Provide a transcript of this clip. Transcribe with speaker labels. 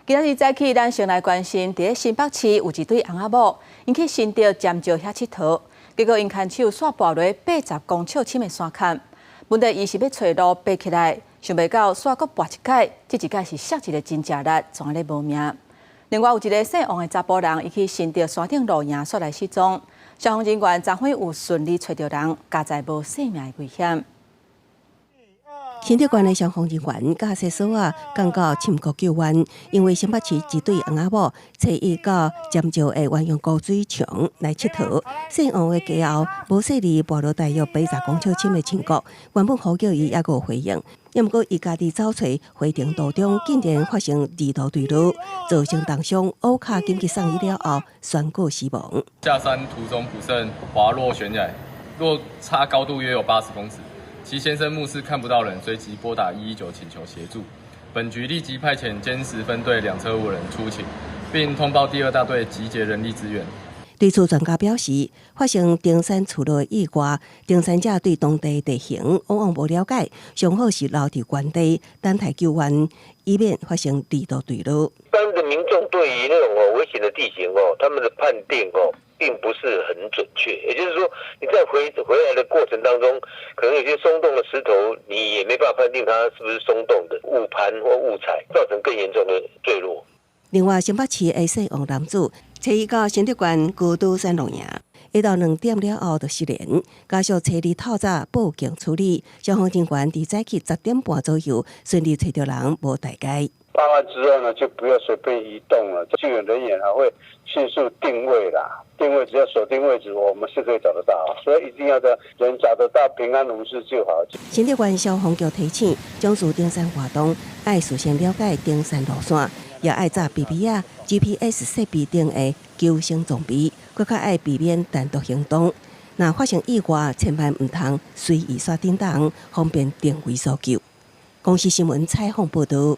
Speaker 1: 今日早起，咱先来关心，伫新北市有一对翁仔某，因去新竹尖石遐佚佗，结果因牵手煞跋落80公尺深的山坎。问题伊是要找路爬起来，想袂到煞阁跋一届，这一届是摔一个真正力，全咧无命。另外有一个姓王的查甫人，伊去新竹山顶露营煞来失踪，消防人员昨昏有顺利找到人，加在无性命的危险。
Speaker 2: 新竹县的消防人员甲厕所赶到深谷救援，因为新北市一对翁仔某找伊到尖石的鸳鸯高水场来佚佗，姓王的家后无细里跋落大约80公尺深的深谷，原本呼叫伊也无回应，也毋过伊家己走找回程途中，竟然发生二头坠落，造成重伤，乌卡紧急送医了后宣告死亡。
Speaker 3: 下山途中不慎滑落悬崖，落差高度约有80公尺。 其先生目视看不到人，随即拨打119请求协助。本局立即派遣监视分队2车5人出勤，并通报第2大队集结人力支援。
Speaker 2: 对此，专家表示，发生登山出落意外，登山者对当地地形往往无了解，上好是留伫原地等待救援，以免发生二度坠落。
Speaker 4: 一般的民众对于那种危险的地形他们的判定并不是很准确，也就是说，你在回来的过程当中，可能有些松动的石头，你也没办法判定它是不是松动的，误攀或误踩，造成更严重的坠落。
Speaker 2: 另外，新北市的姓王男子找伊到新竹县孤独山露营，下到2点了后就失联，家属找伊透早报警处理，消防人员伫早起10点半左右顺利找到人，无大碍。
Speaker 5: 报案之后呢，就不要随便移动了。救援人员会迅速定位啦，定位只要锁定位置，我们是可以找得到。所以一定要的人找得到，平安无事就好。
Speaker 2: 新竹县消防局提醒，从事登山活动，爱事先了解登山路线，也爱扎 GPS 设备等的救生装备，更较爱避免单独行动。若发生意外，千万唔通随意刷叮当，方便定位搜救。公视新闻采访报道。